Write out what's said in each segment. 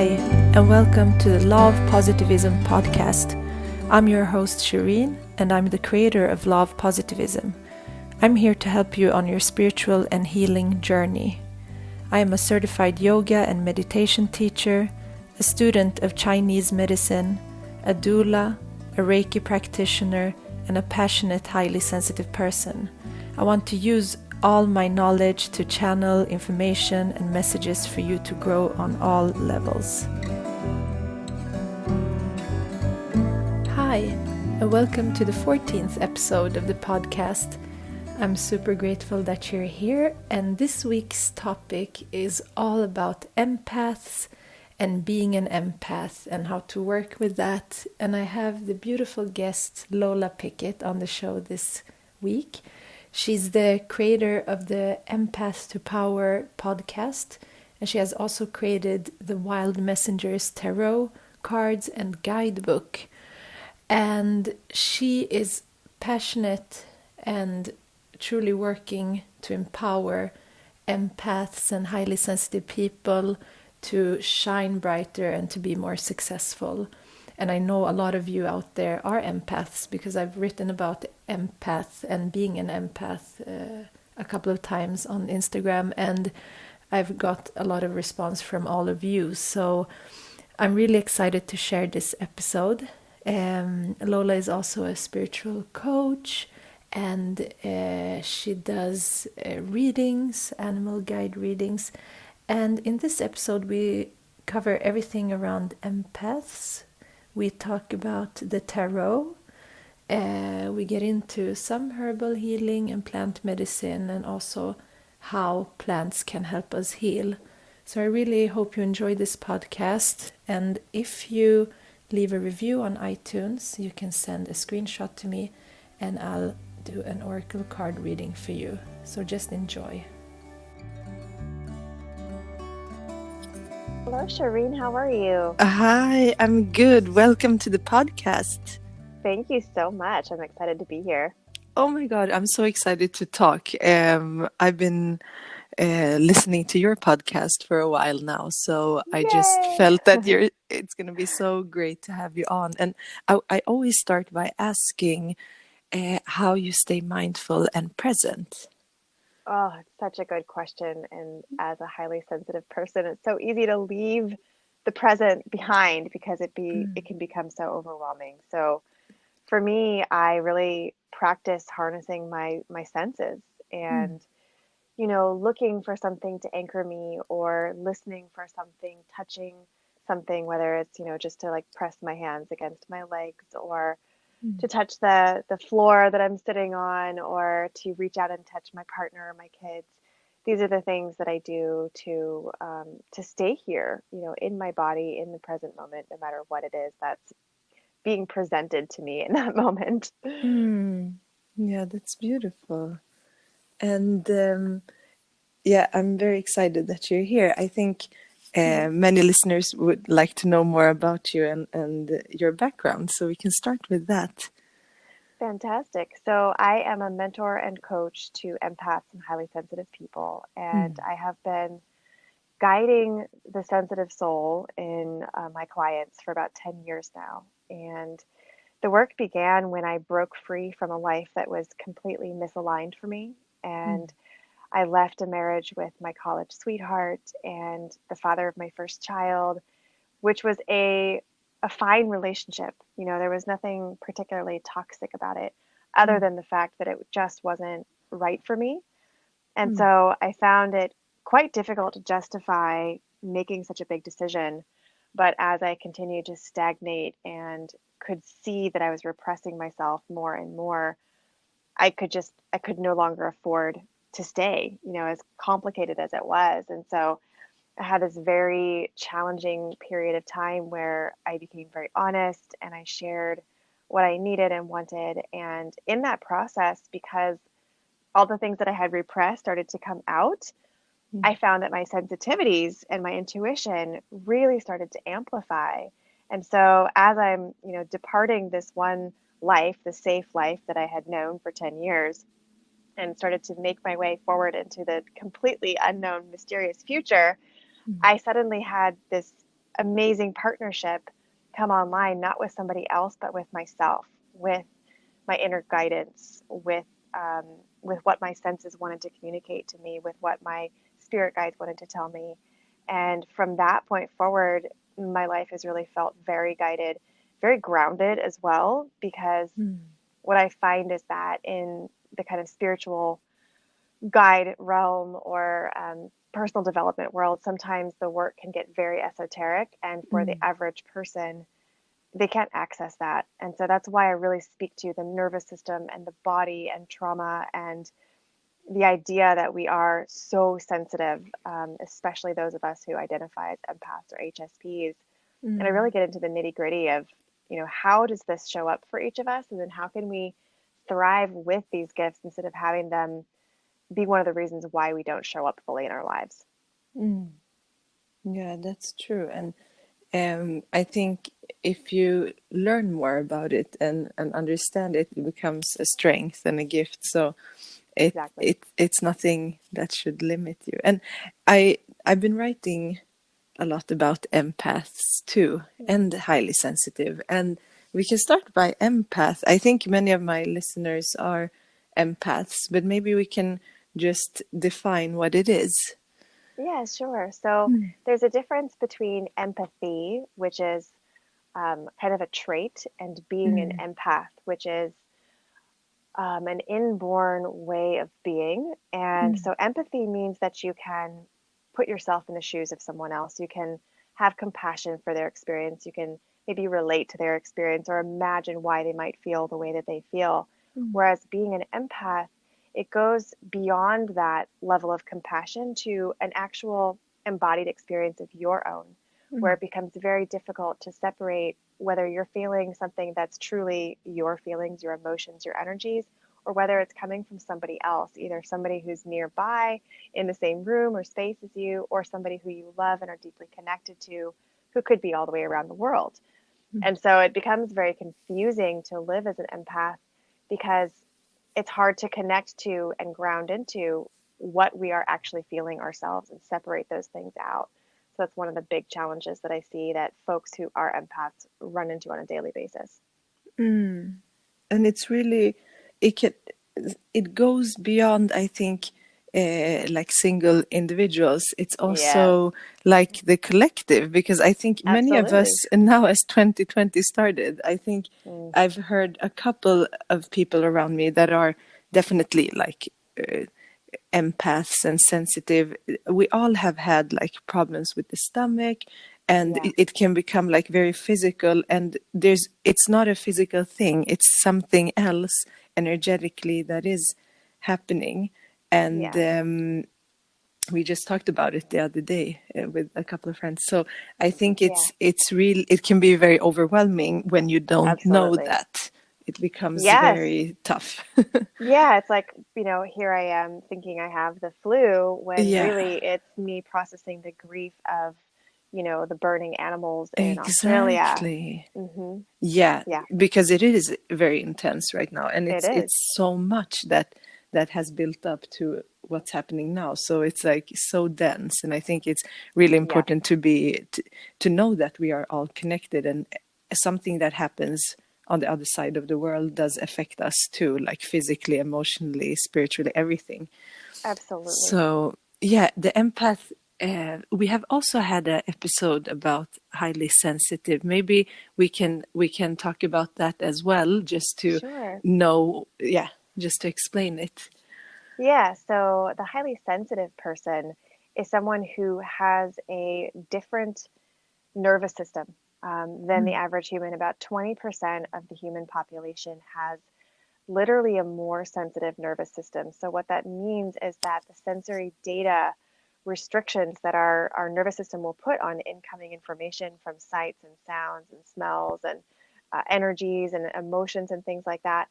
Hi, and welcome to the Law of Positivism podcast. I'm your host Shireen, and I'm the creator of Law of Positivism. I'm here to help you on your spiritual and healing journey. I am a certified yoga and meditation teacher, a student of Chinese medicine, a doula, a Reiki practitioner, and a passionate, highly sensitive person. I want to use all my knowledge to channel information and messages for you to grow on all levels. Hi, and welcome to the 14th episode of the podcast. I'm super grateful that you're here, and this week's topic is all about empaths and being an empath and how to work with that. And I have the beautiful guest Lola Pickett on the show this week. She's the creator of the Empath to Power podcast, and she has also created the Wild Messengers tarot cards and guidebook. And she is passionate and truly working to empower empaths and highly sensitive people to shine brighter and to be more successful. And I know a lot of you out there are empaths because I've written about empath and being an empath a couple of times on Instagram, and I've got a lot of response from all of you. So I'm really excited to share this episode. Lola is also a spiritual coach, and she does readings, animal guide readings. And in this episode, we cover everything around empaths. We talk about the tarot. We get into some herbal healing and plant medicine, and also how plants can help us heal. So I really hope you enjoy this podcast. And if you leave a review on iTunes, you can send a screenshot to me, and I'll do an oracle card reading for you. So just enjoy. Hello, Shireen. How are you? Hi, I'm good. Welcome to the podcast. Thank you so much. I'm excited to be here. Oh my God, I'm so excited to talk. I've been listening to your podcast for a while now, so I just Yay! felt that it's going to be so great to have you on. And I always start by asking how you stay mindful and present. Oh, it's such a good question. And as a highly sensitive person, it's so easy to leave the present behind because it can become so overwhelming. So for me, I really practice harnessing my senses and looking for something to anchor me or listening for something, touching something, whether it's, just to like press my hands against my legs or to touch the floor that I'm sitting on or to reach out and touch my partner or my kids. These are the things that I do to stay here, in my body, in the present moment, no matter what it is that's being presented to me in that moment. Yeah, that's beautiful. And I'm very excited that you're here. I think many listeners would like to know more about you and your background, so we can start with that. Fantastic. So I am a mentor and coach to empaths and highly sensitive people, and I have been guiding the sensitive soul in my clients for about 10 years now. And the work began when I broke free from a life that was completely misaligned for me. And I left a marriage with my college sweetheart and the father of my first child, which was a fine relationship. There was nothing particularly toxic about it other than the fact that it just wasn't right for me. And so I found it quite difficult to justify making such a big decision. But as I continued to stagnate and could see that I was repressing myself more and more, I could no longer afford to stay, as complicated as it was. And so I had this very challenging period of time where I became very honest and I shared what I needed and wanted. And in that process, because all the things that I had repressed started to come out, I found that my sensitivities and my intuition really started to amplify. And so as I'm, departing this one life, the safe life that I had known for 10 years, and started to make my way forward into the completely unknown, mysterious future, I suddenly had this amazing partnership come online, not with somebody else, but with myself, with my inner guidance, um, with what my senses wanted to communicate to me, with what my spirit guides wanted to tell me. And from that point forward, my life has really felt very guided, very grounded as well, because what I find is that in the kind of spiritual guide realm or personal development world, sometimes the work can get very esoteric. And for the average person, they can't access that. And so that's why I really speak to the nervous system and the body and trauma and the idea that we are so sensitive, especially those of us who identify as empaths or HSPs. And I really get into the nitty gritty of, how does this show up for each of us? And then how can we thrive with these gifts instead of having them be one of the reasons why we don't show up fully in our lives? Yeah, that's true. And I think if you learn more about it and understand it, it becomes a strength and a gift. So Exactly. it's nothing that should limit you. And I've been writing a lot about empaths too, and highly sensitive. And we can start by empath. I think many of my listeners are empaths, but maybe we can just define what it is. Yeah, sure. So there's a difference between empathy, which is kind of a trait, and being an empath, which is an inborn way of being. And so empathy means that you can put yourself in the shoes of someone else. You can have compassion for their experience. You can maybe relate to their experience or imagine why they might feel the way that they feel. Whereas being an empath, it goes beyond that level of compassion to an actual embodied experience of your own, where it becomes very difficult to separate whether you're feeling something that's truly your feelings, your emotions, your energies, or whether it's coming from somebody else, either somebody who's nearby in the same room or space as you, or somebody who you love and are deeply connected to, who could be all the way around the world. And so it becomes very confusing to live as an empath because it's hard to connect to and ground into what we are actually feeling ourselves and separate those things out. So that's one of the big challenges that I see that folks who are empaths run into on a daily basis. And it's really it can it goes beyond, I think, like single individuals. It's Yes, also like the collective, because I think many of us, absolutely. and now as 2020 started, I think Mm, I've heard a couple of people around me that are definitely like empaths and sensitive. We all have had like problems with the stomach, and yeah, it can become like very physical, and it's not a physical thing, it's something else energetically that is happening. And yeah, we just talked about it the other day with a couple of friends. So I think yeah, it's real. It can be very overwhelming when you don't know absolutely. that. It becomes Yes. very tough. Yeah, it's like, here I am thinking I have the flu when Yeah. really it's me processing the grief of, the burning animals in Australia. Exactly. Hmm. Yeah, Yeah, because it is very intense right now, and it is. it's so much that has built up to what's happening now. So it's like so dense, and I think it's really Yeah, important to know that we are all connected, and something that happens on the other side of the world does affect us too, like physically, emotionally, spiritually, everything. absolutely. So yeah, the empath. We have also had an episode about highly sensitive. Maybe we can talk about that as well, just to Sure. know. Yeah, just to explain it. Yeah, so the highly sensitive person is someone who has a different nervous system than the average human. About 20% of the human population has literally a more sensitive nervous system. So, what that means is that the sensory data restrictions that our nervous system will put on incoming information from sights and sounds and smells and energies and emotions and things like that.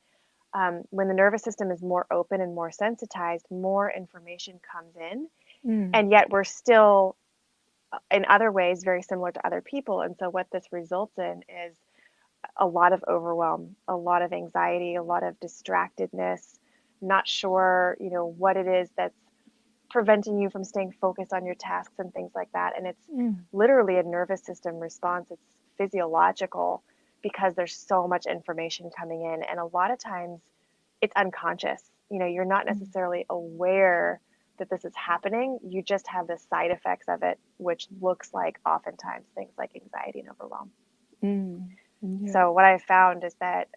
When the nervous system is more open and more sensitized, more information comes in. And yet, we're still, in other ways, very similar to other people. And so, what this results in is a lot of overwhelm, a lot of anxiety, a lot of distractedness, not sure, what it is that's preventing you from staying focused on your tasks and things like that. And it's Mm. literally a nervous system response. It's physiological because there's so much information coming in. And a lot of times it's unconscious. You're not Mm. necessarily aware that this is happening. You just have the side effects of it, which looks like oftentimes things like anxiety and overwhelm. Mm. Yeah. So what I found is that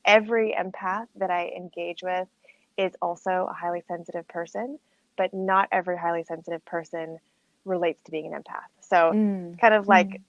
every empath that I engage with is also a highly sensitive person, but not every highly sensitive person relates to being an empath. So Mm. kind of like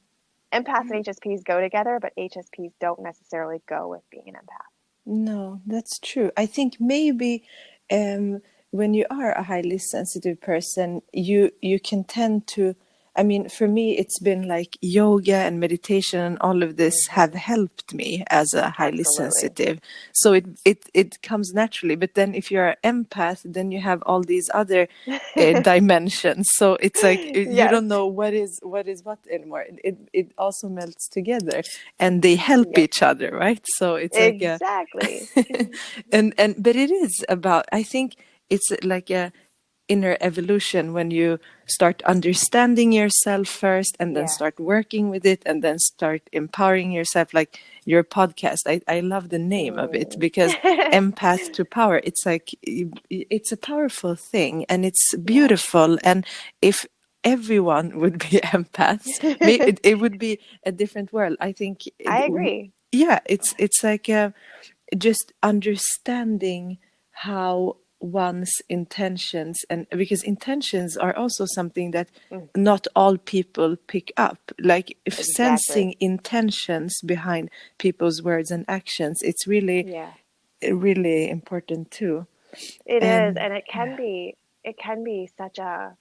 Mm. empaths and HSPs go together, but HSPs don't necessarily go with being an empath. No, that's true. I think maybe when you are a highly sensitive person, you can tend to. I mean, for me, it's been like yoga and meditation, and all of this have Mm-hmm. helped me as a highly Absolutely. sensitive. So it comes naturally. But then, if you're an empath, then you have all these other dimensions. So it's like you Yes. don't know what anymore. It also melts together, and they help Yep. each other, right? So it's like a Exactly. and but it is about, I think it's like a inner evolution when you start understanding yourself first and then Yes. start working with it and then start empowering yourself, like your podcast. I love the name of it Mm. because empath to power, it's like it's a powerful thing and it's Yes. beautiful. And if everyone would be empaths, it would be a different world, I think. I agree. Yeah, it's like just understanding how one's intentions, and because intentions are also something that Mm. not all people pick up, like if Exactly. sensing intentions behind people's words and actions, it's really Yeah. really important too. It is, And and it can be such a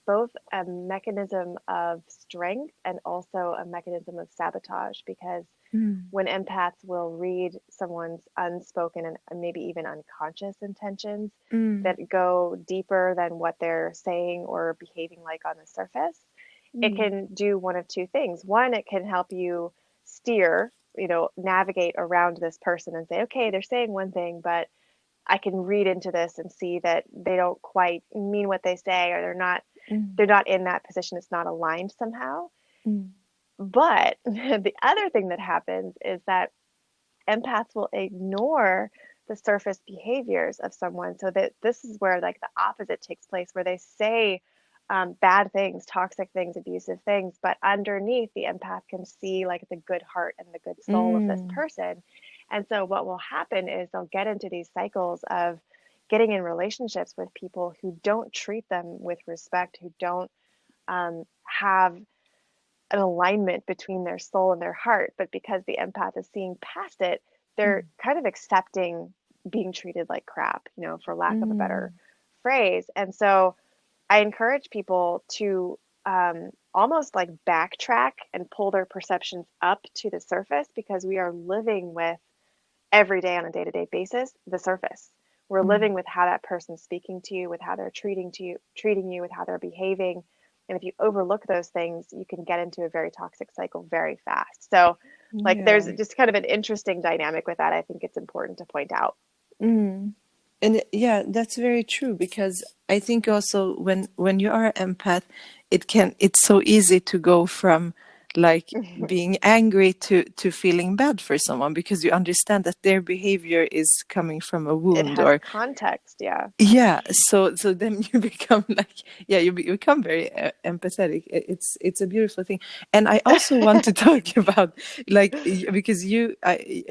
both a mechanism of strength and also a mechanism of sabotage because mm, when empaths will read someone's unspoken and maybe even unconscious intentions mm, that go deeper than what they're saying or behaving like on the surface, it mm, can do one of two things. One, it can help you steer, navigate around this person and say, okay, they're saying one thing, but I can read into this and see that they don't quite mean what they say, or they're not mm, they're not in that position. It's not aligned somehow. mm, But the other thing that happens is that empaths will ignore the surface behaviors of someone. So that this is where like the opposite takes place, where they say bad things, toxic things, abusive things, but underneath the empath can see like the good heart and the good soul of this mm, person. And so what will happen is they'll get into these cycles of getting in relationships with people who don't treat them with respect, who don't have an alignment between their soul and their heart, but because the empath is seeing past it, they're kind of accepting being treated like crap, for lack of a better mm, phrase. And so I encourage people to almost like backtrack and pull their perceptions up to the surface because we are living with every day on a day-to-day basis the surface. We're mm. living with how that person's speaking to you, with how they're treating you, with how they're behaving. And if you overlook those things, you can get into a very toxic cycle very fast. So like there's Yeah. just kind of an interesting dynamic with that. I think it's important to point out. Mm. And yeah, that's very true, because I think also when you are an empath, it's so easy to go from like being angry to feeling bad for someone, because you understand that their behavior is coming from a It wound, has or context, yeah. yeah, so then you become like, yeah, you become very empathetic. It's a beautiful thing. And I also want to talk about like because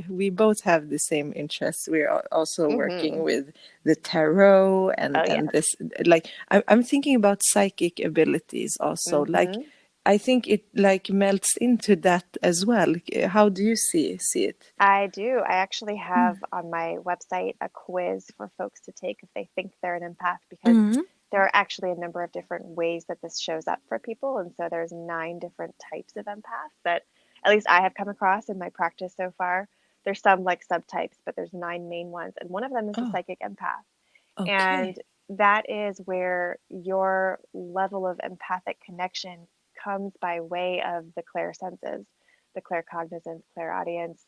we both have the same interests. We're also working Hmm. with the tarot and Oh and yes. this, like I'm thinking about psychic abilities also. Like Hmm. I think it like melts into that as well. How do you see it? I do. I actually have on my website a quiz for folks to take if they think they're an empath, because Mm-hmm. there are actually a number of different ways that this shows up for people. And so there's 9 different types of empaths that at least I have come across in my practice so far. There's some like subtypes, but there's 9 main ones. And one of them is the Oh, psychic empath. And okay. that is where your level of empathic connection comes by way of the clairsenses, the claircognizance, clairaudience,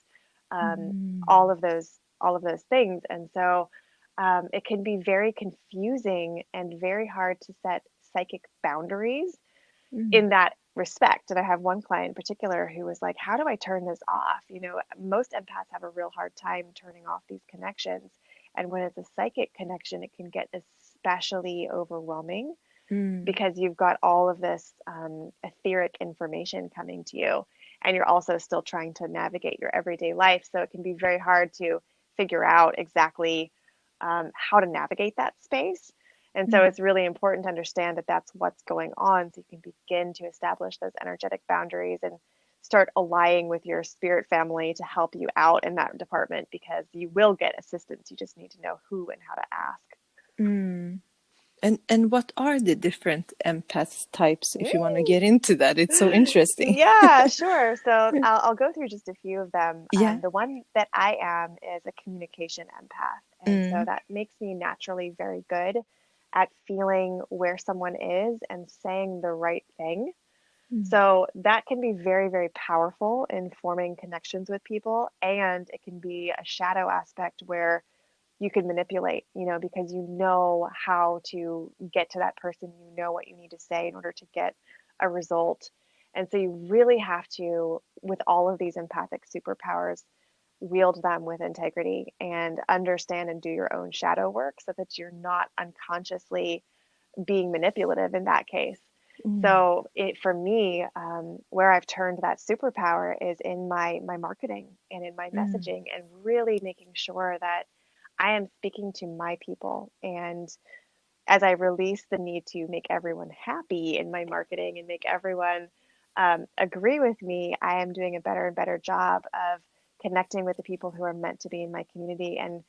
um, Mm. all of those things. And so it can be very confusing and very hard to set psychic boundaries Mm. in that respect. And I have one client in particular who was like, how do I turn this off? Most empaths have a real hard time turning off these connections. And when it's a psychic connection, it can get especially overwhelming Mm. because you've got all of this etheric information coming to you. And you're also still trying to navigate your everyday life. So it can be very hard to figure out exactly how to navigate that space. And so Mm. it's really important to understand that that's what's going on so you can begin to establish those energetic boundaries and start aligning with your spirit family to help you out in that department because you will get assistance. You just need to know who and how to ask. Mm. And what are the different empath types, if you want to Mm. get into that? It's so interesting. Yeah, sure. So I'll go through just a few of them. Yeah. The one that I am is a communication empath. And so Mm. that makes me naturally very good at feeling where someone is and saying the right thing. Mm. So that can be very, very powerful in forming connections with people. And it can be a shadow aspect where you can manipulate, because you know how to get to that person, you know what you need to say in order to get a result. And so you really have to, with all of these empathic superpowers, wield them with integrity and understand and do your own shadow work so that you're not unconsciously being manipulative in that case. Mm. So for me, where I've turned that superpower is in my marketing and in my Mm. messaging, and really making sure that I am speaking to my people. And as I release the need to make everyone happy in my marketing and make everyone agree with me, I am doing a better and better job of connecting with the people who are meant to be in my community and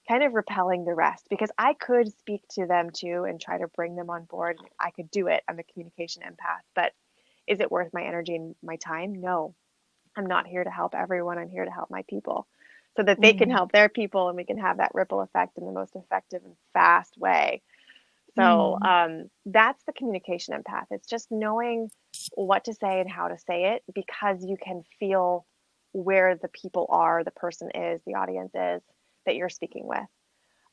kind of repelling the rest, because I could speak to them too and try to bring them on board. I could do it. I'm a communication empath, but is it worth my energy and my time? No, I'm not here to help everyone. I'm here to help my people so that they can Mm. help their people and we can have that ripple effect in the most effective and fast way. So Mm. that's the communication empath. It's just knowing what to say and how to say it because you can feel where the people are, the person is, the audience is that you're speaking with.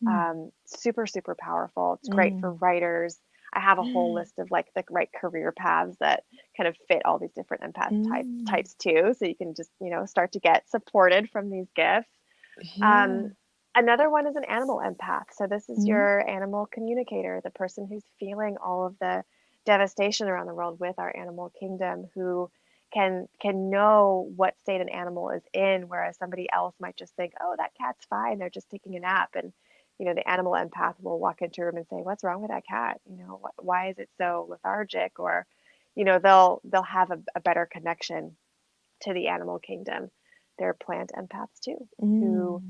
Mm. Super, super powerful. It's great Mm. for writers. I have a whole list of like the right career paths that kind of fit all these different empath Mm. types too. So you can just, start to get supported from these gifts. Um, Yeah. Another one is an animal empath. So this is Mm. your animal communicator, the person who's feeling all of the devastation around the world with our animal kingdom, who can know what state an animal is in, whereas somebody else might just think, oh, that cat's fine, they're just taking a nap. And the animal empath will walk into a room and say, what's wrong with that cat? Why is it so lethargic? Or, they'll have a better connection to the animal kingdom. They're plant empaths too, who Mm.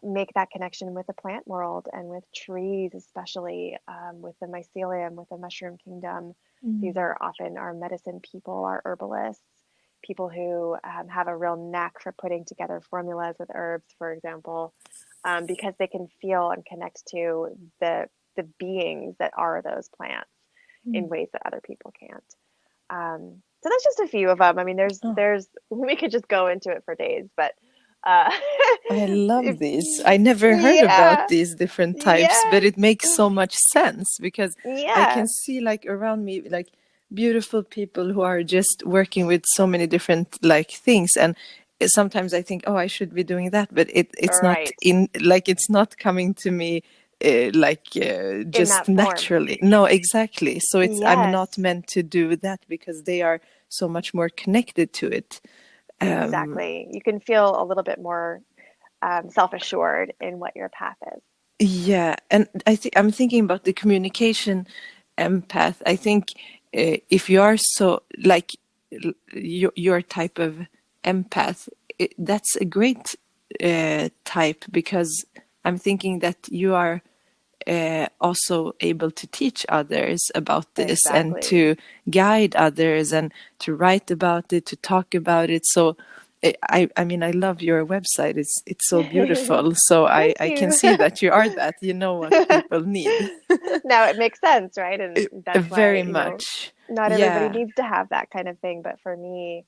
make that connection with the plant world and with trees, especially with the mycelium, with the mushroom kingdom. These Mm. are often our medicine people, our herbalists, people who have a real knack for putting together formulas with herbs, for example, because they can feel and connect to the beings that are those plants in Mm. ways that other people can't. So that's just a few of them. I mean, Oh, there's we could just go into it for days, but uh, I love if, these. I never heard about yeah, these different types, yeah, but it makes so much sense because I yeah, can see like around me like beautiful people who are just working with so many different like things, and sometimes I think, oh, I should be doing that, but it's not right, in like it's not coming to me in just that form. naturally. No, exactly. So it's I'm not Yes, meant to do that because they are so much more connected to it. Um, exactly. You can feel a little bit more self-assured in what your path is. Yeah, and I think I'm thinking about the communication empath. I think if you are so like your type of empath, that's a great type because I'm thinking that you are also able to teach others about this and Exactly. to guide others and to write about it, to talk about it. So I mean, I love your website. It's so beautiful. So Thank I can you. see that you are that. You know what people need. Now it makes sense, right? And that's why, Very much. not everybody Yeah. needs to have that kind of thing. But for me,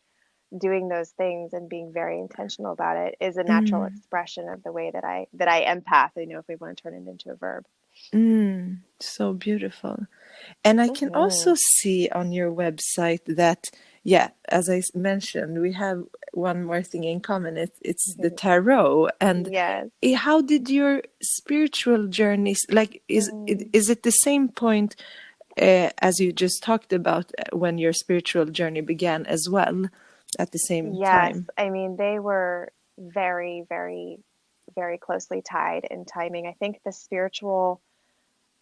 doing those things and being very intentional about it is a natural Mm. expression of the way that I empath, if we want to turn it into a verb. Mm. So beautiful. And I can Mm-hmm. also see on your website that, yeah, as I mentioned, we have one more thing in common. It's the tarot. And Yes. how did your spiritual journeys, like, Mm. is it the same point as you just talked about when your spiritual journey began as well at the same Yes. time? I mean, they were very, very, very closely tied in timing. I think the spiritual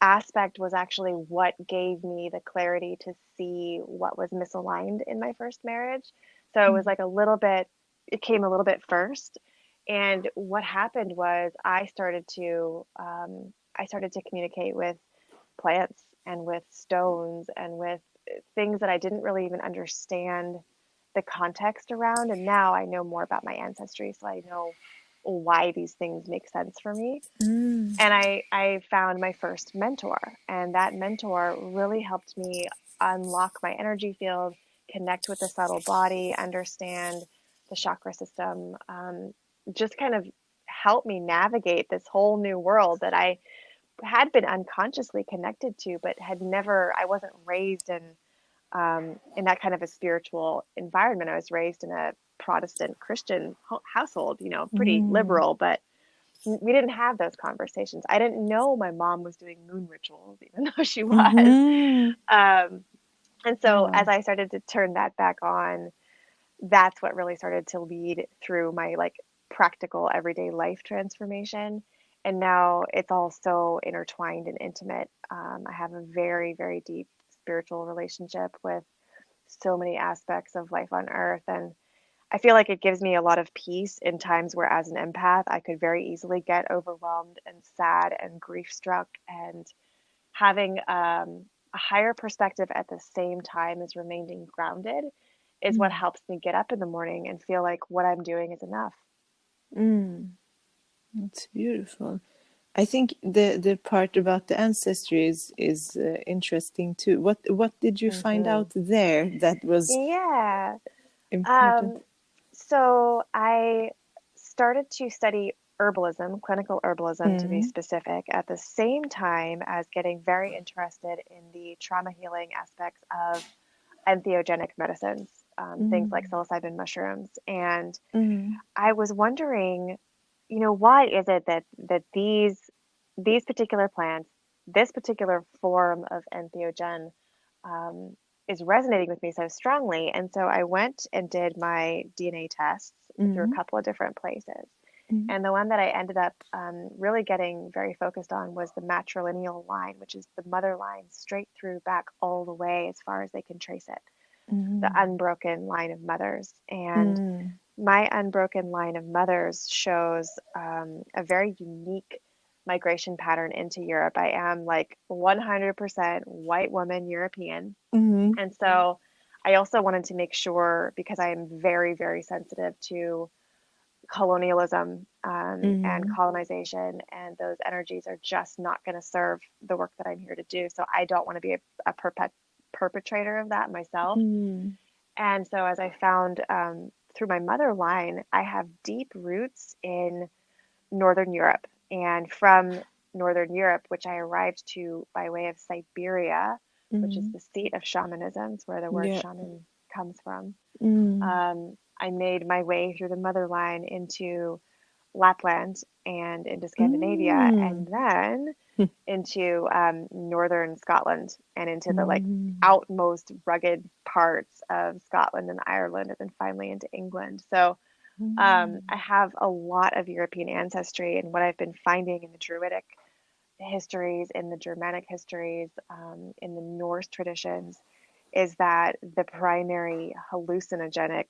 aspect was actually what gave me the clarity to see what was misaligned in my first marriage. So it was like it came a little bit first. And what happened was I started to communicate with plants and with stones and with things that I didn't really even understand the context around. And now I know more about my ancestry, so I know why these things make sense for me. Mm. And I found my first mentor, and that mentor really helped me unlock my energy field, connect with the subtle body, understand the chakra system, just kind of help me navigate this whole new world that I had been unconsciously connected to, but I wasn't raised in that kind of a spiritual environment. I was raised in a Protestant Christian household, pretty Mm. liberal, but we didn't have those conversations. I didn't know my mom was doing moon rituals, even though she was. Mm-hmm. Um, and so as Wow. I started to turn that back on, that's what really started to lead through my like practical everyday life transformation. And now it's all so intertwined and intimate. I have a very, very deep spiritual relationship with so many aspects of life on earth. And I feel like it gives me a lot of peace in times where, as an empath, I could very easily get overwhelmed and sad and grief struck. And having a higher perspective at the same time as remaining grounded is what helps me get up in the morning and feel like what I'm doing is enough. Mm. It's beautiful. I think the part about the ancestry is interesting too. What did you find Hmm. out there that was Yeah. important? Um, so I started to study herbalism, clinical herbalism to be Mm. specific, at the same time as getting very interested in the trauma healing aspects of entheogenic medicines, things like Mm. psilocybin mushrooms. And Mm. I was wondering, why is it that these particular plants, this particular form of entheogen, um, is resonating with me so strongly? And so I went and did my DNA tests through a Mm. couple of different places. Mm. And the one that I ended up really getting very focused on was the matrilineal line, which is the mother line straight through back all the way as far as they can trace it, the Mm. unbroken line of mothers. And Mm. my unbroken line of mothers shows a very unique migration pattern into Europe. I am like 100% white woman European. Mm. And so I also wanted to make sure, because I am very, very sensitive to colonialism and Mm. colonization, and those energies are just not going to serve the work that I'm here to do. So I don't want to be a perpetrator of that myself. Mm. And so, as I found through my mother line, I have deep roots in Northern Europe. And from Northern Europe, which I arrived to by way of Siberia, which is Mm. the seat of shamanism, it's where the word Yeah. shaman comes from. Mm. I made my way through the mother line into Lapland and into Scandinavia, Mm. and then into northern Scotland and into the like Mm. outmost rugged parts of Scotland and Ireland, and then finally into England. So I Mm. have a lot of European ancestry, and what I've been finding in the Druidic histories, in the Germanic histories, in the Norse traditions, is that the primary hallucinogenic,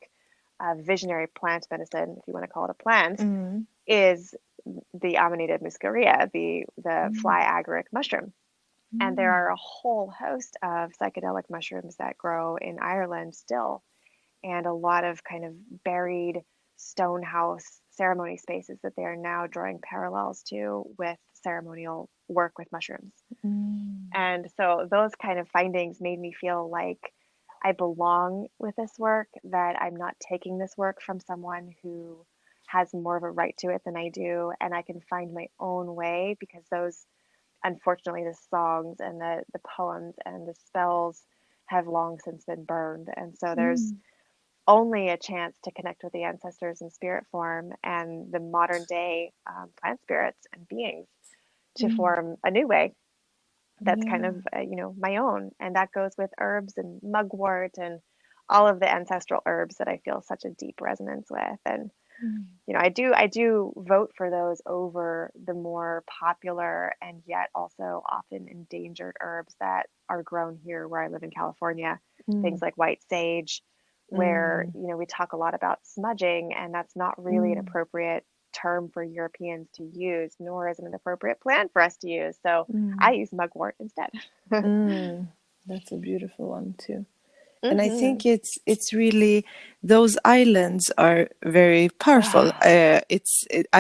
visionary plant medicine, if you want to call it a plant, Mm. is the Amanita muscaria, the Mm. fly agaric mushroom. And there Mm. are a whole host of psychedelic mushrooms that grow in Ireland still, and a lot of kind of buried stonehouse ceremony spaces that they are now drawing parallels to with ceremonial work with mushrooms. Mm. And so those kind of findings made me feel like I belong with this work, that I'm not taking this work from someone who has more of a right to it than I do, and I can find my own way, because those, unfortunately, the songs and the poems and the spells have long since been burned. And so there's Mm. only a chance to connect with the ancestors in spirit form and the modern day plant spirits and beings to Mm. form a new way that's kind Yeah. of my own, and that goes with herbs and mugwort and all of the ancestral herbs that I feel such a deep resonance with. And Mm. I do vote for those over the more popular and yet also often endangered herbs that are grown here where I live in California. Things Mm. like white sage, where Mm. we talk a lot about smudging, and that's not really an Mm. appropriate term for Europeans to use, nor is it an appropriate plant for us to use. So I Mm. use mugwort instead. Mm. That's a beautiful one too. And I Hmm. think it's really, those islands are very powerful. I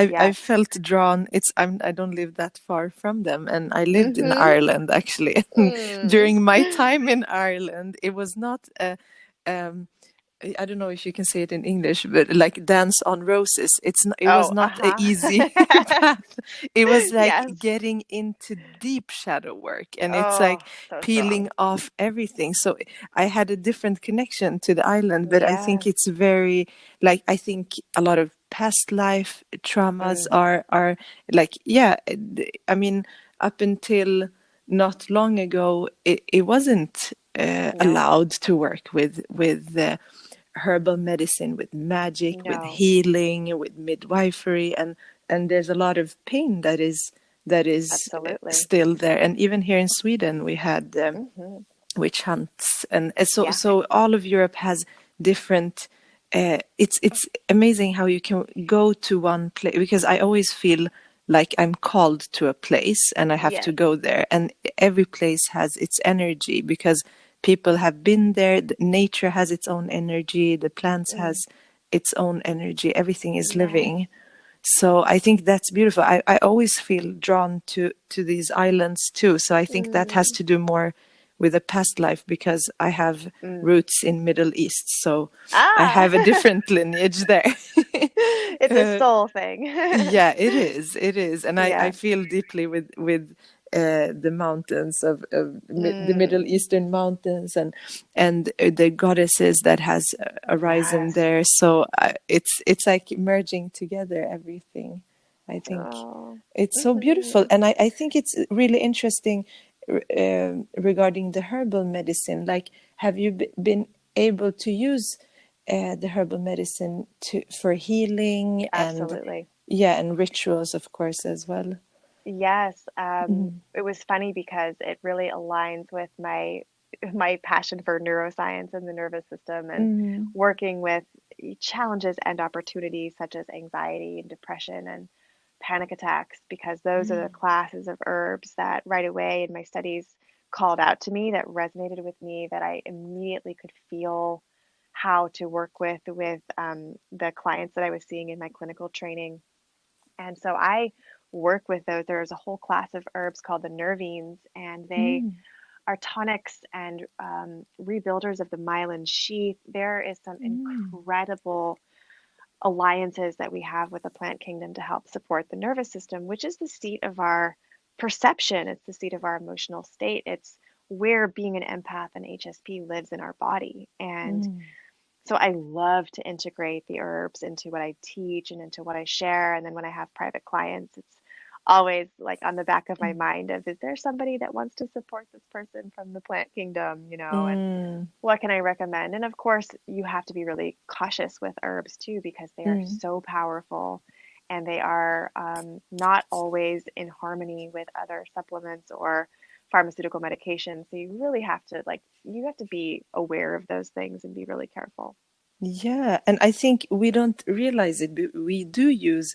Yes. felt drawn. I don't live that far from them, and I lived in Hmm. Ireland actually. Mm. During my time in Ireland, it was not a um, I don't know if you can say it in English, but like Dance on Roses. It was Oh, not a uh-huh. easy path. It was like Yes. getting into deep shadow work, and it's Oh, like so peeling strong. off everything. So I had a different connection to the island, but I think Yes. it's very, like, I think a lot of past life traumas Mm. are like, yeah, I mean, up until not long ago, it wasn't No, allowed to work with herbal medicine, with magic, with no, healing, with midwifery, and there's a lot of pain that is absolutely. still there. And even here in Sweden, we had Hmm. witch hunts, and so Yeah. so all of Europe has different. It's amazing how you can go to one place, because I always feel like I'm called to a place and I have to Yes. go there, and every place has its energy because people have been there. Nature has its own energy. The plants Mm. has its own energy. Everything is Yes. living. So I think that's beautiful. I always feel drawn to these islands too. So I think that has Mm. to do more with a past life, because I have Mm. roots in Middle East. So I Ah, have a different lineage there. it's a uh, soul thing. yeah, it is. It is, and I Yeah. feel deeply with the mountains of the Middle Mm. Eastern mountains, and the goddesses that has arisen Yes. there. So it's like merging together everything. I think Oh. it's so beautiful, Hmm. and I think it's really interesting regarding the herbal medicine. Like, have you been able to use the herbal medicine for healing and, Absolutely. yeah, and rituals, of course, as well. Yes. Mm. It was funny because it really aligns with my passion for neuroscience and the nervous system, and Mm. working with challenges and opportunities such as anxiety and depression and panic attacks, because those are the classes of herbs that right away in my studies called out to me, that resonated with me, that I immediately could feel how to work with the clients that I was seeing in my clinical training. And so I work with those. There's a whole class of herbs called the nervines, and they Mm. are tonics and rebuilders of the myelin sheath. There is some Mm. incredible alliances that we have with the plant kingdom to help support the nervous system, which is the seat of our perception. It's the seat of our emotional state. It's where being an empath and HSP lives in our body. And Mm. so I love to integrate the herbs into what I teach and into what I share. And then when I have private clients, it's always like on the back of my mind of, is there somebody that wants to support this person from the plant kingdom, and Mm. what can I recommend? And of course, you have to be really cautious with herbs too, because they are Mm. so powerful, and they are not always in harmony with other supplements or pharmaceutical medications. So you really have to you have to be aware of those things and be really careful. Yeah, and I think we don't realize it, but we do use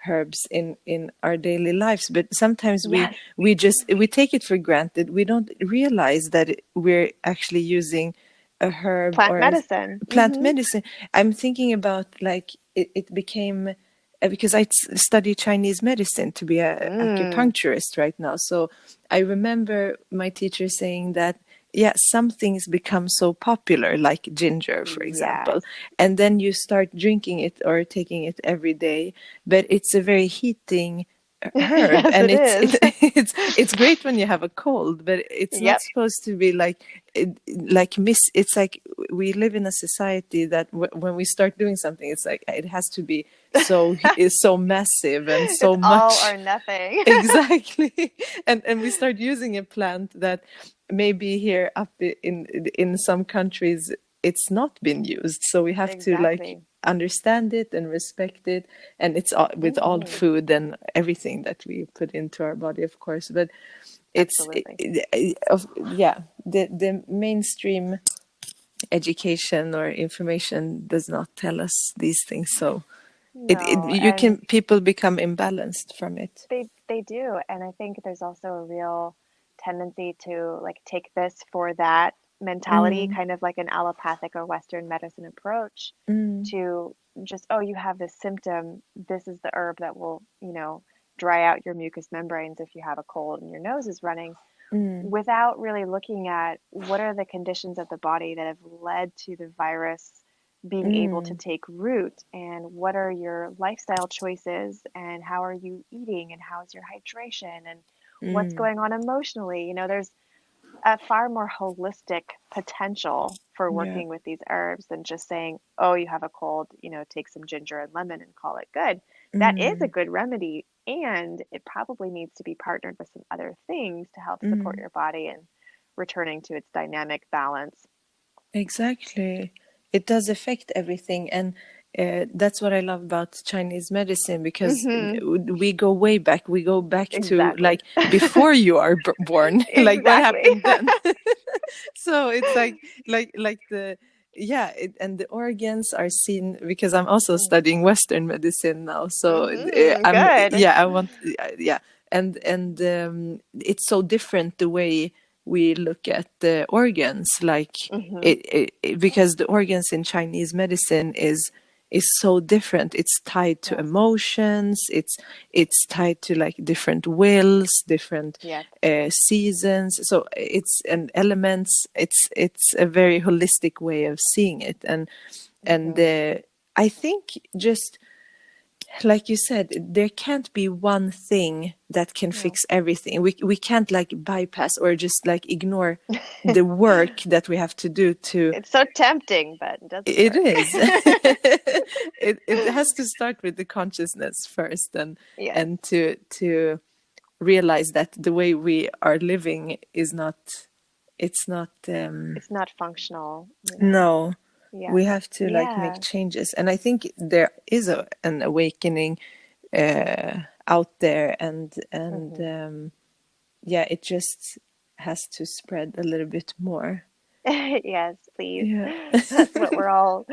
herbs in our daily lives, but sometimes Yes, we take it for granted. We don't realize that we're actually using a herb plant or a medicine. plant Hmm. medicine. I'm thinking about, like, it became because I study Chinese medicine to be a Mm. acupuncturist right now. So I remember my teacher saying that yeah, some things become so popular, like ginger, for Yes. example, and then you start drinking it or taking it every day, but it's a very heating herb, Yes, and it is. it's great when you have a cold, but it's not Yep. supposed to be like it's like we live in a society that when we start doing something, it's like it has to be so is so massive and It's so all much. or nothing. Exactly. And we start using a plant that maybe here up in some countries it's not been used, so we have to like Exactly. understand it and respect it. And it's all, with all Hmm. food and everything that we put into our body, of course, but it's Absolutely. yeah, the mainstream education or information does not tell us these things, so No, you can and people become imbalanced from it. they do, and I think there's also a real tendency to like take this for that mentality, Mm, kind of like an allopathic or Western medicine approach mm, to just, oh, you have this symptom, this is the herb that will, dry out your mucous membranes if you have a cold and your nose is running, mm, without really looking at what are the conditions of the body that have led to the virus being able to mm, take root, and what are your lifestyle choices, and how are you eating, and how's your hydration, and what's mm. going on emotionally. There's a far more holistic potential for Yeah. working with these herbs than just saying, oh, you have a cold, take some ginger and lemon and call it good. That is a Mm, good remedy, and it probably needs to be partnered with some other things to help support mm. your body and returning to its dynamic balance. Exactly. It does affect everything. And that's what I love about Chinese medicine, because Hmm. we go way back. We go back to Exactly. like before you are born, like what Exactly. happened then. So it's like the yeah and the organs are seen, because I'm also studying Western medicine now, so Hmm. I'm Good. yeah I want yeah and it's so different the way we look at the organs, like Hmm. because the organs in Chinese medicine is so different. It's tied to Yes. emotions, it's tied to like different wills, different Yes. seasons, so it's and elements. It's a very holistic way of seeing it. And Hmm. I think, just like you said, there can't be one thing that can No. fix everything. We can't like bypass or just like ignore the work that we have to do to. It's so tempting, but it doesn't It work. is. It has to start with the consciousness first, Yes. and to realize that the way we are living is not, it's not It's not functional. no, Yes. we have to like make Yeah. changes. And I think there is an awakening out there, and Hmm. yeah, it just has to spread a little bit more. Yes, please. Yeah. That's what we're all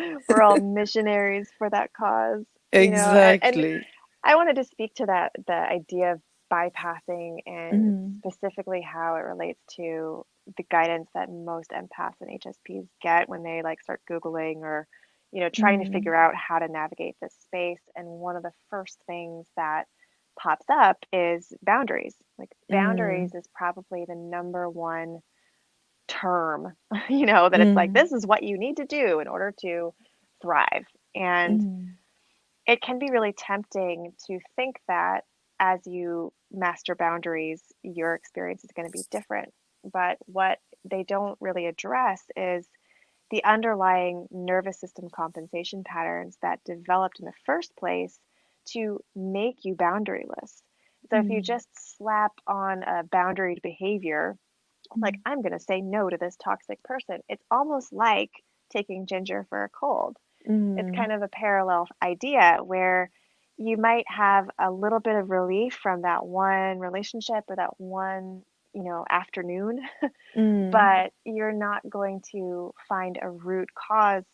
missionaries for that cause, and Exactly. I wanted to speak to that, the idea of bypassing, and Mm, specifically how it relates to the guidance that most empaths and HSPs get when they like start Googling or, trying to mm, figure out how to navigate this space. And one of the first things that pops up is boundaries. Like mm, boundaries is probably the number one term, that it's like, mm, this is what you need to do in order to thrive. And mm, it can be really tempting to think that as you master boundaries, your experience is going to be different. But what they don't really address is the underlying nervous system compensation patterns that developed in the first place to make you boundaryless. So if you mm, just slap on a boundaried behavior, like, I'm going to say no to this toxic person, it's almost like taking ginger for a cold. It's mm, kind of a parallel idea where you might have a little bit of relief from that one relationship or that one, afternoon, mm, but you're not going to find a root cause.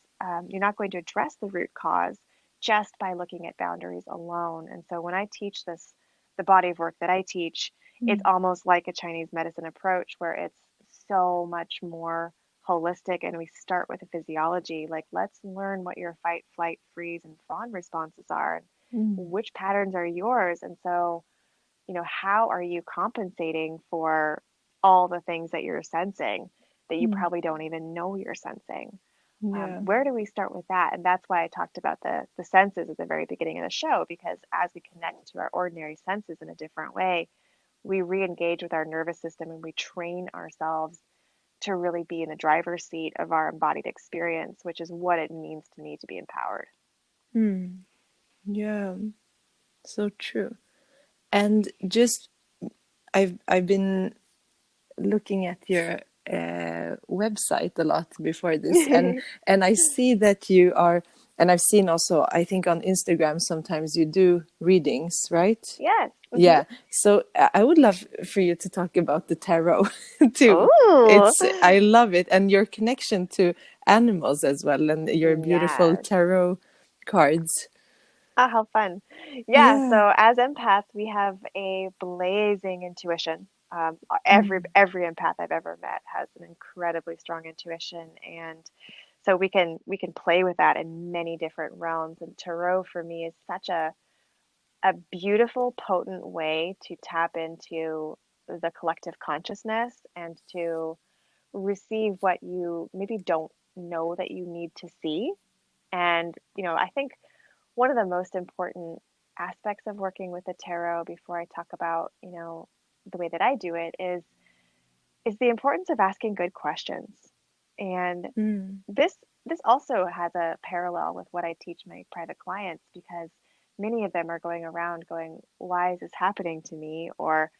You're not going to address the root cause just by looking at boundaries alone. And so when I teach this, the body of work that I teach, it's mm, almost like a Chinese medicine approach where it's so much more holistic, and we start with the physiology. Like, let's learn what your fight, flight, freeze, and fawn responses are, and mm, which patterns are yours. And so, how are you compensating for all the things that you're sensing? that you probably don't even know you're sensing. Yeah. Where do we start with that? And that's why I talked about the senses at the very beginning of the show, because as we connect to our ordinary senses in a different way, we re-engage with our nervous system and we train ourselves to really be in the driver's seat of our embodied experience, which is what it means to me to be empowered. Yeah. So true. And just I've been looking at your website a lot before this, and I see that you are, and I've seen also, I think on Instagram sometimes you do readings, right? Yes. Yeah. So I would love for you to talk about the tarot too. Oh, I love it, and your connection to animals as well, and your beautiful yes. tarot cards. Ah, how fun. Yeah, Yeah. so as empaths, we have a blazing intuition. Every empath I've ever met has an incredibly strong intuition, and so we can play with that in many different realms. And tarot for me is such a beautiful, potent way to tap into the collective consciousness and to receive what you maybe don't know that you need to see. And, I think one of the most important aspects of working with the tarot before I talk about, the way that I do it is the importance of asking good questions. And this this also has a parallel with what I teach my private clients, because many of them are going around going, why is this happening to me? Or,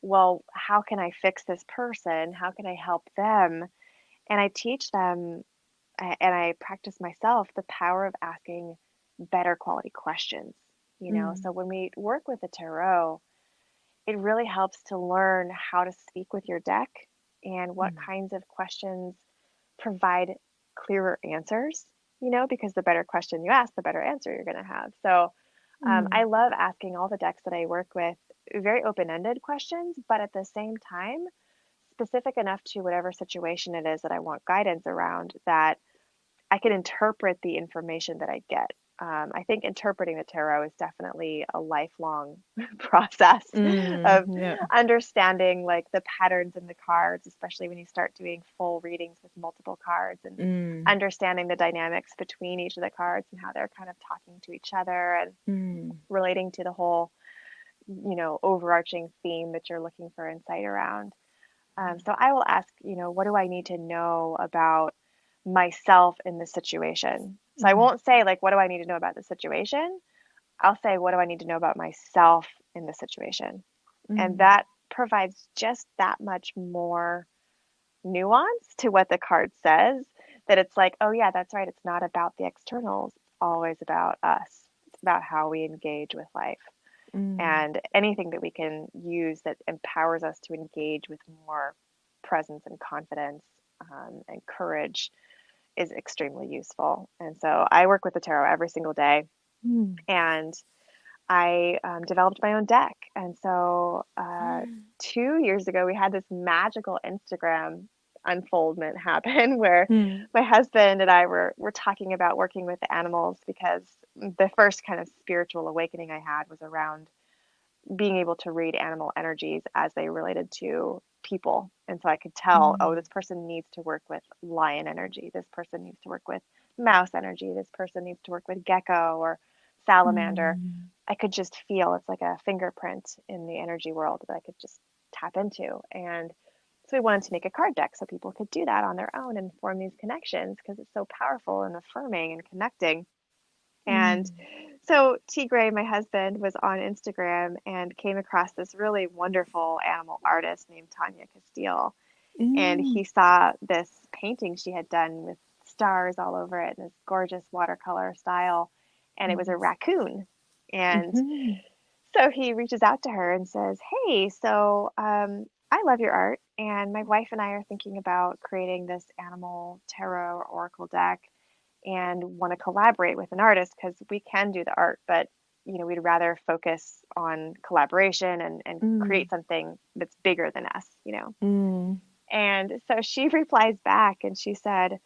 well, how can I fix this person? How can I help them? And I teach them and I practice myself the power of asking better quality questions. So when we work with the tarot, it really helps to learn how to speak with your deck and what kinds of questions provide clearer answers, because the better question you ask, the better answer you're going to have. So I love asking all the decks that I work with very open ended questions, but at the same time, specific enough to whatever situation it is that I want guidance around, that I can interpret the information that I get. I think interpreting the tarot is definitely a lifelong process of Yeah. understanding like the patterns in the cards, especially when you start doing full readings with multiple cards, and understanding the dynamics between each of the cards and how they're kind of talking to each other and relating to the whole, overarching theme that you're looking for insight around. So I will ask, what do I need to know about myself in this situation? So I won't say, like, what do I need to know about the situation? I'll say, what do I need to know about myself in the situation? And that provides just that much more nuance to what the card says, that it's like, oh, yeah, that's right. It's not about the externals. It's always about us. It's about how we engage with life. And anything that we can use that empowers us to engage with more presence and confidence and courage is extremely useful. And so I work with the tarot every single day, and I developed my own deck. And so 2 years ago, we had this magical Instagram unfoldment happen where my husband and I were talking about working with the animals, because the first kind of spiritual awakening I had was around being able to read animal energies as they related to people. And so I could tell, oh, this person needs to work with lion energy. This person needs to work with mouse energy. This person needs to work with gecko or salamander. I could just feel it's like a fingerprint in the energy world that I could just tap into. And so we wanted to make a card deck so people could do that on their own and form these connections, because it's so powerful and affirming and connecting. And so Tigray, my husband, was on Instagram and came across this really wonderful animal artist named Tanya Castile. And he saw this painting she had done with stars all over it in this gorgeous watercolor style. And it was a raccoon. And so he reaches out to her and says, hey, so I love your art. And my wife and I are thinking about creating this animal tarot or oracle deck, and want to collaborate with an artist, because we can do the art, but we'd rather focus on collaboration and create something that's bigger than us. And so she replies back and she said,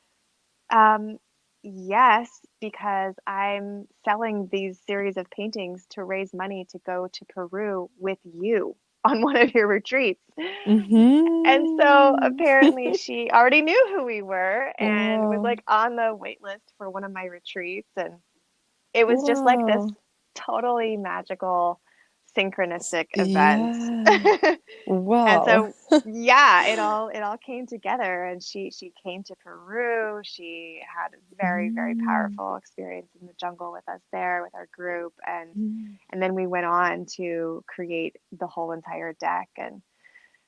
yes, because I'm selling these series of paintings to raise money to go to Peru with you on one of your retreats. And so Mm-hmm. apparently she already knew who we were and was Wow. like on the wait list for one of my retreats. And it was just like this Wow. totally magical, synchronistic event. Yeah. And Wow. so yeah, it all came together, and she came to Peru. She had a very, very Mm. powerful experience in the jungle with us there with our group, Mm. and then we went on to create the whole entire deck. And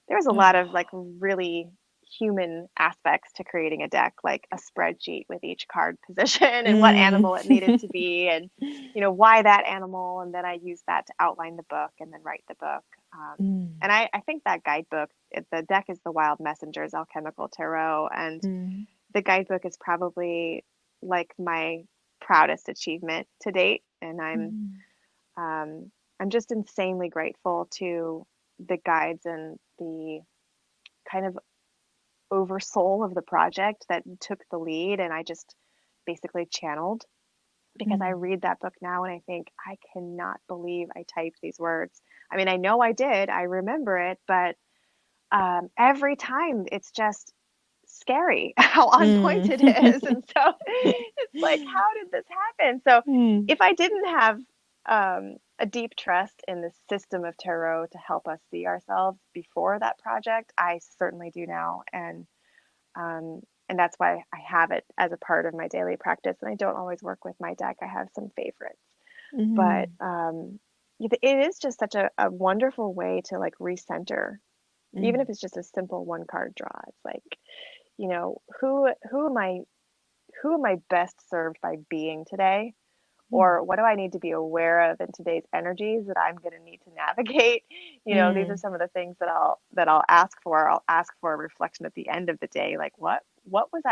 there was a lot of like Oh. really human aspects to creating a deck, like a spreadsheet with each card position and what Mm. animal it needed to be, and why that animal. And then I used that to outline the book and then write the book. Mm. And I think that guidebook, the deck is the Wild Messengers Alchemical Tarot, and Mm. the guidebook is probably like my proudest achievement to date. And Mm. I'm just insanely grateful to the guides and the kind of oversoul of the project that took the lead, and I just basically channeled, because I Mm. read that book now and I think, I cannot believe I typed these words. I mean, I know I did, I remember it, but every time it's just scary how on point it is. Mm. And so it's like, how did this happen? So Mm. if I didn't have a deep trust in the system of tarot to help us see ourselves before that project, I certainly do now. And that's why I have it as a part of my daily practice. And I don't always work with my deck. I have some favorites, but Mm. it is just such a wonderful way to like recenter, even Mm. if it's just a simple one card draw. It's like, who am I best served by being today? Mm. Or what do I need to be aware of in today's energies that I'm going to need to navigate? These are Mm. some of the things that I'll ask for. I'll ask for a reflection at the end of the day, like what was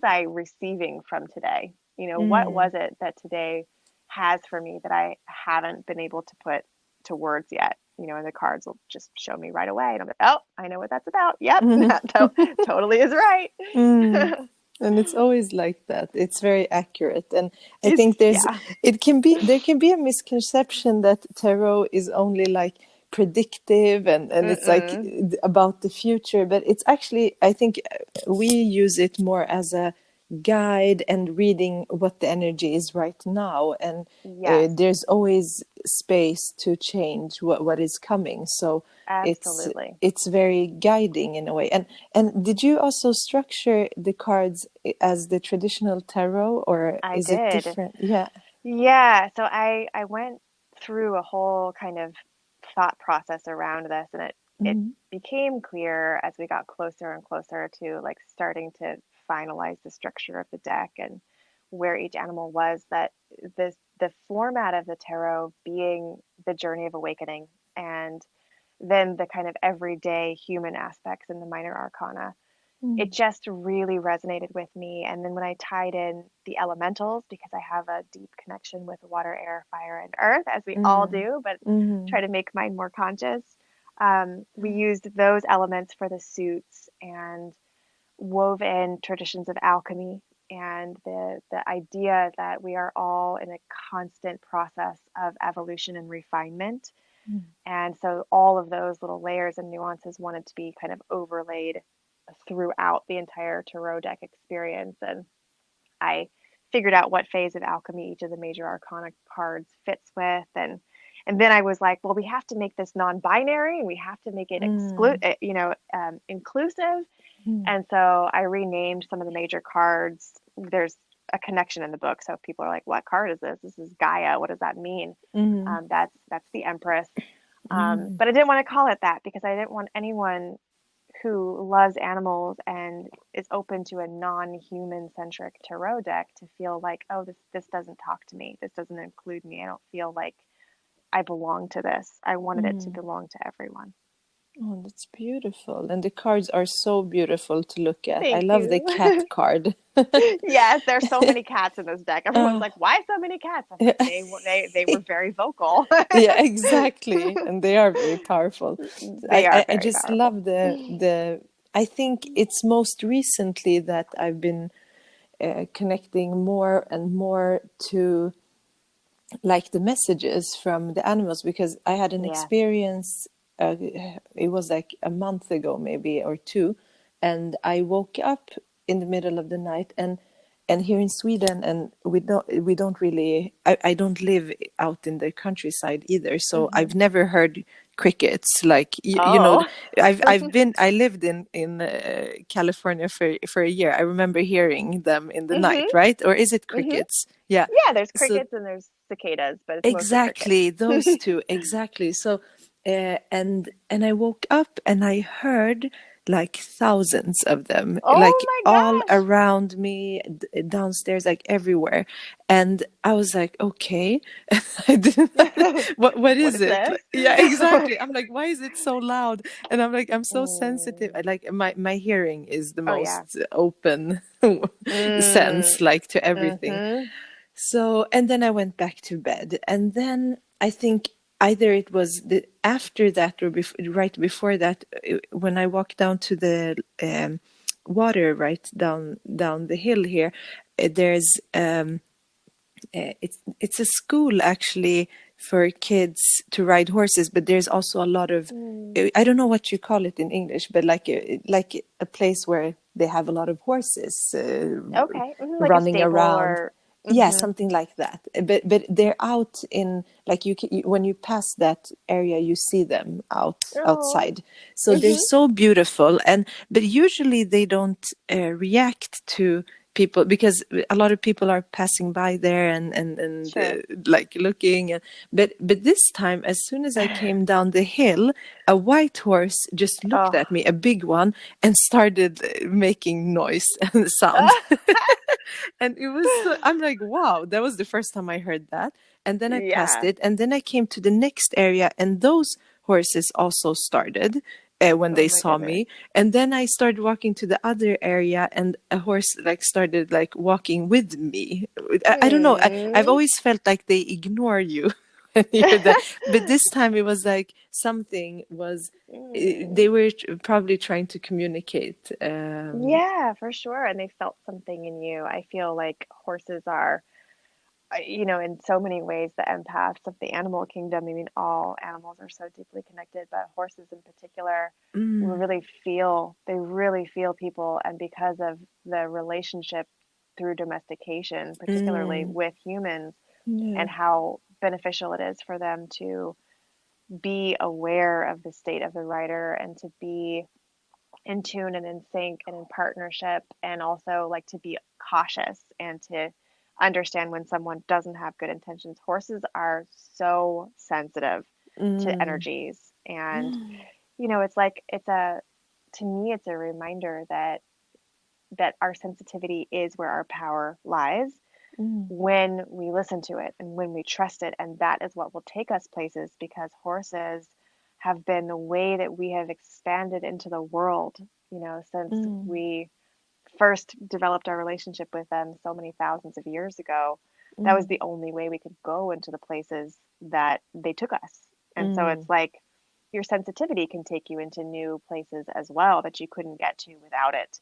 I receiving from today? What Mm. was it that today has for me that I haven't been able to put to words yet? And the cards will just show me right away. And I'm like, oh, I know what that's about. Yep, Mm. that totally is right. Mm. And it's always like that. It's very accurate. And I It's think yeah. there can be a misconception that tarot is only like predictive and it's like Mm-mm. about the future, but it's actually, I think we use it more as a guide and reading what the energy is right now. And Yes, there's always space to change what is coming. So it's absolutely. it's very guiding in a way. And did you also structure the cards as the traditional tarot, or I is it did. different? Yeah. Yeah, so I went through a whole kind of thought process around this, and it Mm. became clear as we got closer and closer to like starting to finalize the structure of the deck and where each animal was, that the format of the tarot being the journey of awakening, and then the kind of everyday human aspects in the minor arcana, it Mm. just really resonated with me. And then when I tied in the elementals, because I have a deep connection with water, air, fire, and earth, as we all Mm. do, but Mm. try to make mine more conscious, we used those elements for the suits and wove in traditions of alchemy and the idea that we are all in a constant process of evolution and refinement. Mm. And so all of those little layers and nuances wanted to be kind of overlaid throughout the entire tarot deck experience. And I figured out what phase of alchemy each of the major arcana cards fits with. And then I was like, well, we have to make this non-binary, and we have to make it Mm. inclusive. Mm. And so I renamed some of the major cards. There's a connection in the book, so if people are like, what card is this? This is Gaia. What does that mean? Mm. That's the Empress. Mm. But I didn't want to call it that, because I didn't want anyone who loves animals and is open to a non-human centric tarot deck to feel like, oh, this doesn't talk to me. This doesn't include me. I don't feel like I belong to this. I wanted it to Mm. belong to everyone. Oh, that's beautiful. And the cards are so beautiful to look at. I Thank love the you. cat card. Yes, there's so many cats in this deck. Everyone's Uh, like, why so many cats? I'm like, they were very vocal. yeah, exactly. And they are very powerful. They are I very just powerful. love the I think it's most recently that I've been connecting more and more to like the messages from the animals, because I had an Yes. experience it was like a month ago, maybe, or two, and I woke up in the middle of the night, and here in Sweden, and we don't really, I don't live out in the countryside either, so Mm-hmm. I've never heard crickets, like Oh. I lived in California for a year. I remember hearing them in the Mm-hmm. night, right? Or is it Mm-hmm. crickets? Yeah. Yeah, there's So crickets and there's cicadas, but it's mostly crickets. exactly, those two, exactly. So, and I woke up and I heard like thousands of them, Oh like my all gosh. around me, downstairs, like everywhere. And I was like, okay, I didn't, what What is is it? this? Like, yeah, exactly. I'm like, why is it so loud? And I'm like, I'm so sensitive. Mm. Like my hearing is the Oh yeah. most open Mm. sense, like to everything. Mm-hmm. So, and then I went back to bed. And then I think either it was after that or right before that, when I walked down to the water right down the hill here, there's it's a school actually for kids to ride horses, but there's also a lot of Mm. I don't know what you call it in English, but like a place where they have a lot of horses Okay. Mm-hmm. Like a running stable around. or Yeah, mm-hmm. something like that. But they're out in, like, when you pass that area, you see them Oh. outside. So they're Mm-hmm. so beautiful, and but usually they don't react to people, because a lot of people are passing by there and Sure. like looking, but this time, as soon as I came down the hill, a white horse just looked Oh. at me, a big one, and started making noise and sound. And it was so, I'm like, wow, that was the first time I heard that. And then I passed Yeah. it, and then I came to the next area, and those horses also started when Oh they my saw goodness. me. And then I started walking to the other area, and a horse like started like walking with me. I don't know, I've Hmm. always felt like they ignore you when you're there, but this time it was like something was Mm. they were probably trying to communicate. Yeah, for sure. And they felt something in you. I feel like horses are, in so many ways, the empaths of the animal kingdom. I mean, all animals are so deeply connected, but horses in particular Mm, they really feel people. And because of the relationship through domestication, particularly mm, with humans, yeah. and how beneficial it is for them to be aware of the state of the rider and to be in tune and in sync and in partnership, and also like to be cautious and to understand when someone doesn't have good intentions. Horses are so sensitive to Mm. energies, and it's like it's a to me it's a reminder that our sensitivity is where our power lies Mm. when we listen to it and when we trust it. And that is what will take us places, because horses have been the way that we have expanded into the world, since Mm. we first developed our relationship with them so many thousands of years ago. That was Mm. the only way we could go into the places that they took us. And so Mm. it's like your sensitivity can take you into new places as well that you couldn't get to without it,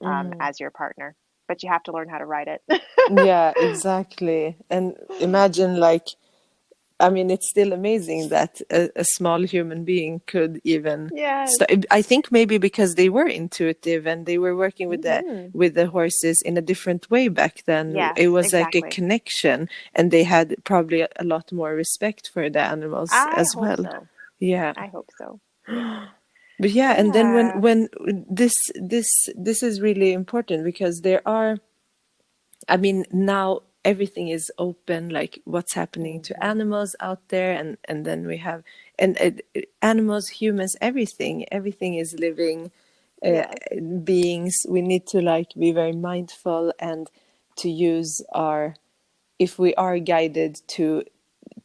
Mm. as your partner. But you have to learn how to ride it. Yeah, exactly. And imagine, like, I mean, it's still amazing that a small human being could even Yes. start. I think maybe because they were intuitive and they were working Hmm. with the horses in a different way back then. Yes, It was like a exactly. connection, and they had probably a lot more respect for the animals I as hope well. so. Yeah. I hope so. Yeah. But yeah, and then Yeah. when this is really important, because there are, I mean, now everything is open, like what's happening to Hmm. animals out there, and then we have and animals, humans, everything is living uh, Yes. beings. We need to like be very mindful and to use our, if we are guided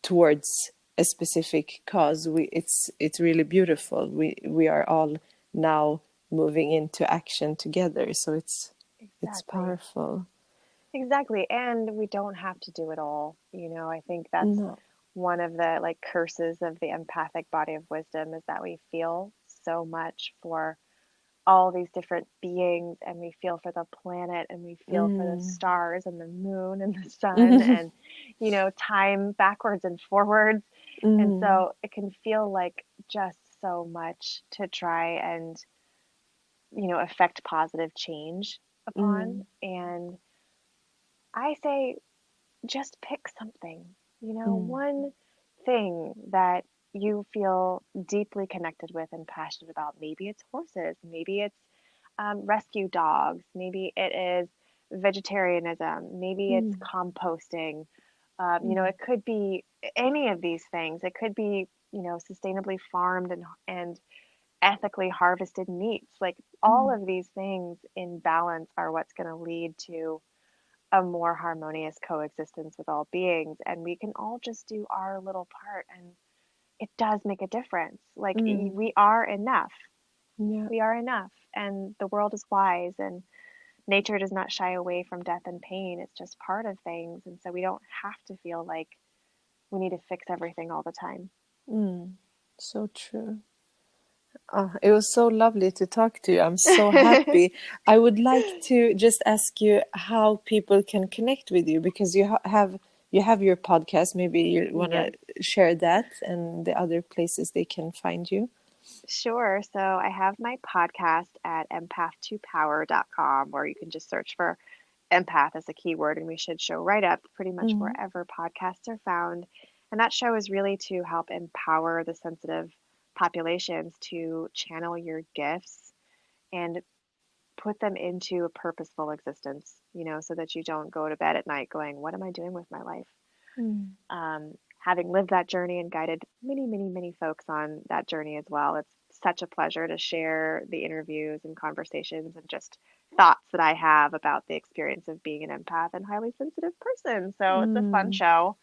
towards a specific cause, it's really beautiful. We are all now moving into action together, so it's Exactly. powerful. Exactly. And we don't have to do it all. I think that's No. one of the like curses of the empathic body of wisdom, is that we feel so much for all these different beings, and we feel for the planet, and we feel for the Mm. stars and the moon and the sun, and time backwards and forwards. And Mm. so it can feel like just so much to try and, affect positive change upon. Mm. And I say, just pick something, Mm. one thing that you feel deeply connected with and passionate about. Maybe it's horses, maybe it's rescue dogs, maybe it is vegetarianism, maybe it's Mm. composting. Mm. It could be any of these things. It could be, sustainably farmed and ethically harvested meats. Like all Mm. of these things in balance are what's going to lead to a more harmonious coexistence with all beings. And we can all just do our little part, and it does make a difference. Like Mm. we are enough. Yeah. We are enough, and the world is wise, and nature does not shy away from death and pain. It's just part of things. And so we don't have to feel like we need to fix everything all the time. Mm. So true. It was so lovely to talk to you. I'm so happy. I would like to just ask you how people can connect with you, because you have your podcast. Maybe you want to Yes. share that and the other places they can find you. Sure. So I have my podcast at empath2power.com, where you can just search for empath as a keyword, and we should show right up pretty much Mm. wherever podcasts are found. And that show is really to help empower the sensitive populations to channel your gifts and put them into a purposeful existence, so that you don't go to bed at night going, what am I doing with my life? Mm. Having lived that journey and guided many, many, many folks on that journey as well, it's such a pleasure to share the interviews and conversations and just thoughts that I have about the experience of being an empath and highly sensitive person. So it's a fun Mm. show.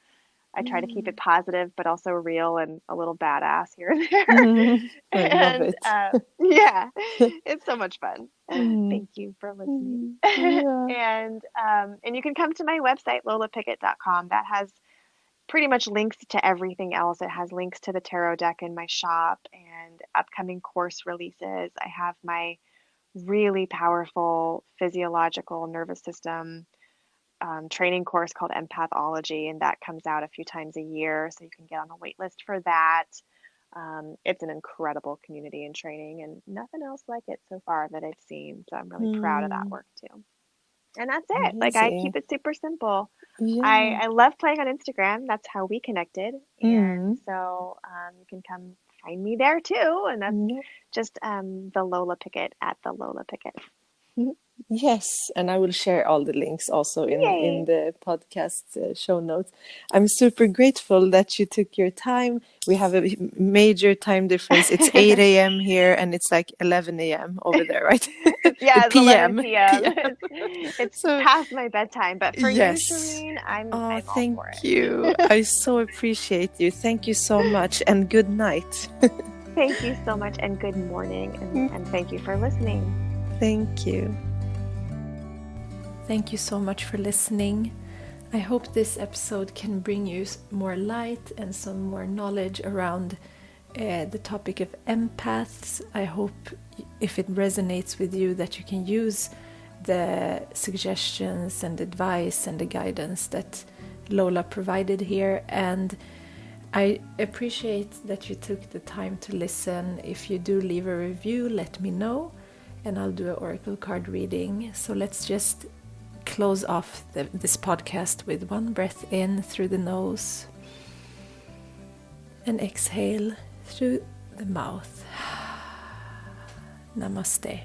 I try to keep Mm. it positive, but also real and a little badass here and there. Mm. I love And it. yeah, it's so much fun. Mm. Thank you for listening. Mm. Yeah. And you can come to my website, lolapickett.com. That has pretty much links to everything else. It has links to the tarot deck in my shop and upcoming course releases. I have my really powerful physiological nervous system training course called Empathology, and that comes out a few times a year. So you can get on the wait list for that. It's an incredible community and training, and nothing else like it so far that I've seen. So I'm really proud of that Mm. work too. And that's it. Like I Amazing. keep it super simple. I, Yeah. I love playing on Instagram. That's how we connected. And Mm. so you can come find me there too. And that's Yeah. just the Lola Pickett at the Lola Pickett. Yes, and I will share all the links also in Yay. the podcast show notes. I'm super grateful that you took your time. We have a major time difference. It's 8 a.m. here and it's like 11 a.m. over there, right? Yeah, it's 11 PM. p.m. PM. It's So, past my bedtime, but for you, yes. Shireen, I'm Oh, I'm all thank for you. it. I so appreciate you. Thank you so much and good night. Thank you so much, and good morning, and thank you for listening. Thank you. Thank you so much for listening. I hope this episode can bring you more light and some more knowledge around the topic of empaths. I hope if it resonates with you that you can use the suggestions and advice and the guidance that Lola provided here. And I appreciate that you took the time to listen. If you do leave a review, let me know and I'll do an oracle card reading. So let's just close off this podcast with one breath in through the nose and exhale through the mouth. Namaste.